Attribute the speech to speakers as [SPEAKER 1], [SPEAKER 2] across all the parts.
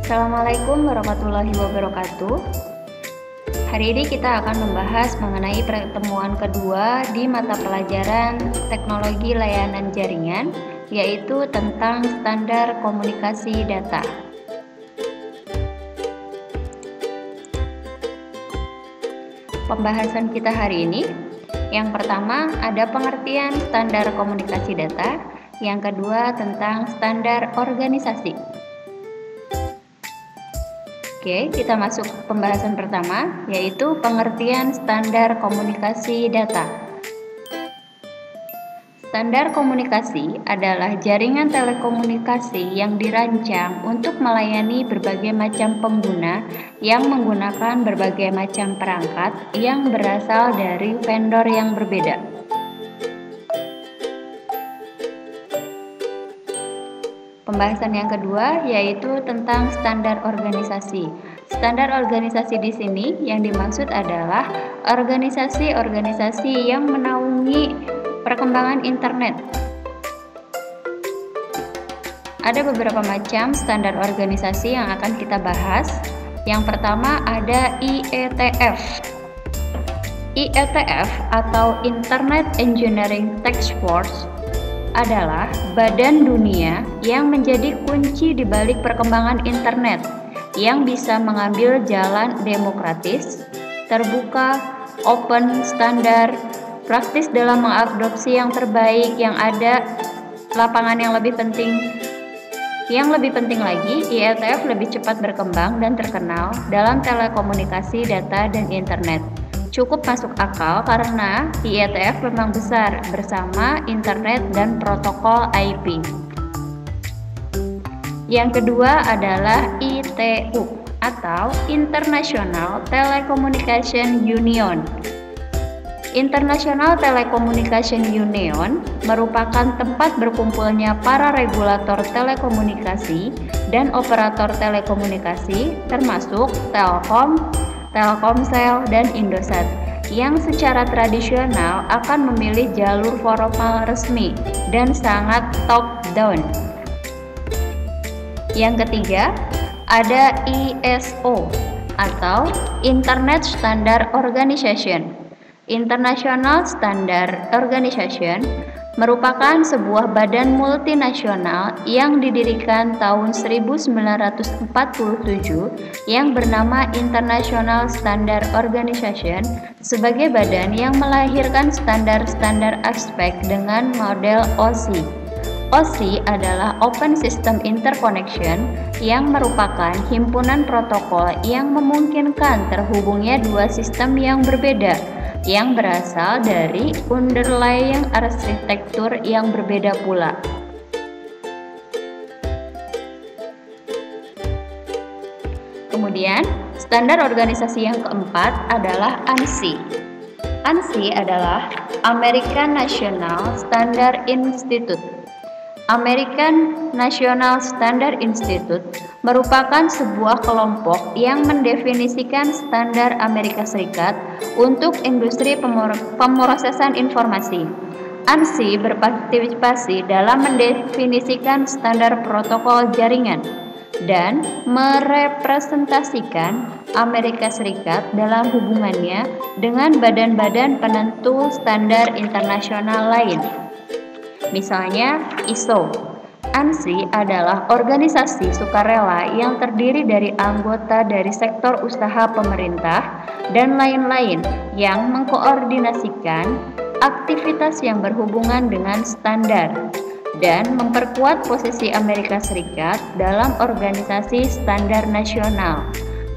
[SPEAKER 1] Assalamualaikum warahmatullahi wabarakatuh. Hari ini kita akan membahas mengenai pertemuan kedua di mata pelajaran Teknologi Layanan Jaringan, yaitu tentang standar komunikasi data. Pembahasan kita hari ini, yang pertama ada pengertian standar komunikasi data, yang kedua tentang standar organisasi. Oke, kita masuk pembahasan pertama, yaitu pengertian standar komunikasi data. Standar komunikasi adalah jaringan telekomunikasi yang dirancang untuk melayani berbagai macam pengguna yang menggunakan berbagai macam perangkat yang berasal dari vendor yang berbeda. Pembahasan yang kedua yaitu tentang standar organisasi. Standar organisasi di sini yang dimaksud adalah organisasi-organisasi yang menaungi perkembangan internet. Ada beberapa macam standar organisasi yang akan kita bahas. Yang pertama ada IETF. IETF atau Internet Engineering Task Force adalah badan dunia yang menjadi kunci di balik perkembangan internet yang bisa mengambil jalan demokratis, terbuka, open, standar, praktis dalam mengadopsi yang terbaik yang ada, lapangan yang lebih penting. Yang lebih penting lagi, IETF lebih cepat berkembang dan terkenal dalam telekomunikasi, data, dan internet. Cukup masuk akal karena IETF memang besar bersama internet dan protokol IP. Yang kedua adalah ITU atau International Telecommunication Union. International Telecommunication Union merupakan tempat berkumpulnya para regulator telekomunikasi dan operator telekomunikasi termasuk Telkom, Telkomsel, dan Indosat yang secara tradisional akan memilih jalur formal resmi dan sangat top-down. Yang ketiga, ada ISO atau Internet Standard Organization. International Standard Organization merupakan sebuah badan multinasional yang didirikan tahun 1947 yang bernama International Standard Organization sebagai badan yang melahirkan standar-standar aspek dengan model OSI. OSI adalah Open System Interconnection yang merupakan himpunan protokol yang memungkinkan terhubungnya dua sistem yang berbeda yang berasal dari underlying arsitektur yang berbeda pula. Kemudian, standar organisasi yang keempat adalah ANSI. ANSI adalah American National Standard Institute. American National Standard Institute merupakan sebuah kelompok yang mendefinisikan standar Amerika Serikat untuk industri pemrosesan informasi. ANSI berpartisipasi dalam mendefinisikan standar protokol jaringan dan merepresentasikan Amerika Serikat dalam hubungannya dengan badan-badan penentu standar internasional lain. Misalnya ISO. ANSI adalah organisasi sukarela yang terdiri dari anggota dari sektor usaha pemerintah dan lain-lain yang mengkoordinasikan aktivitas yang berhubungan dengan standar dan memperkuat posisi Amerika Serikat dalam organisasi standar nasional.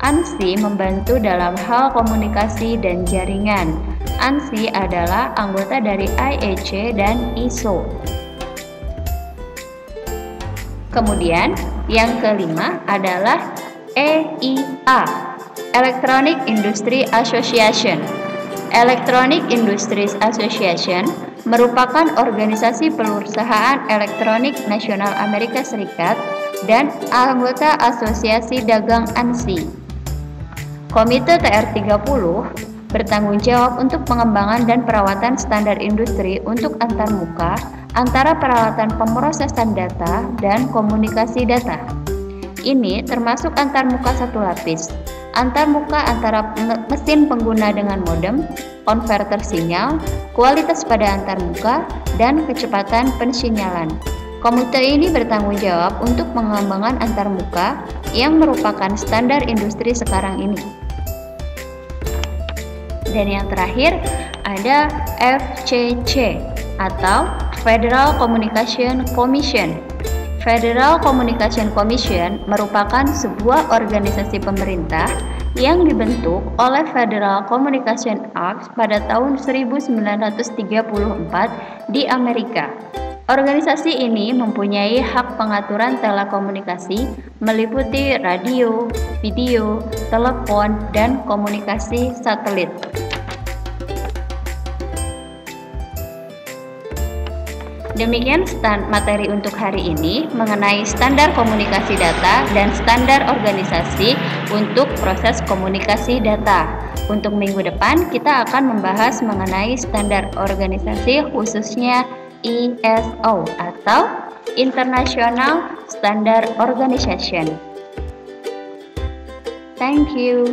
[SPEAKER 1] ANSI membantu dalam hal komunikasi dan jaringan. ANSI adalah anggota dari IEC dan ISO. Kemudian, yang kelima adalah EIA, Electronic Industry Association. Electronic Industries Association merupakan organisasi perusahaan elektronik nasional Amerika Serikat dan anggota Asosiasi Dagang ANSI. Komite TR30 bertanggung jawab untuk pengembangan dan perawatan standar industri untuk antarmuka antara peralatan pemrosesan data dan komunikasi data. Ini termasuk antarmuka satu lapis, antarmuka antara mesin pengguna dengan modem, konverter sinyal, kualitas pada antarmuka, dan kecepatan pensinyalan. Komputer ini bertanggung jawab untuk pengembangan antarmuka yang merupakan standar industri sekarang ini. Dan yang terakhir ada FCC atau Federal Communication Commission. Federal Communication Commission merupakan sebuah organisasi pemerintah yang dibentuk oleh Federal Communication Act pada tahun 1934 di Amerika. Organisasi ini mempunyai hak pengaturan telekomunikasi meliputi radio, video, telepon, dan komunikasi satelit. Demikian materi untuk hari ini mengenai standar komunikasi data dan standar organisasi untuk proses komunikasi data. Untuk minggu depan kita akan membahas mengenai standar organisasi khususnya ISO atau International Standard Organization. Thank you.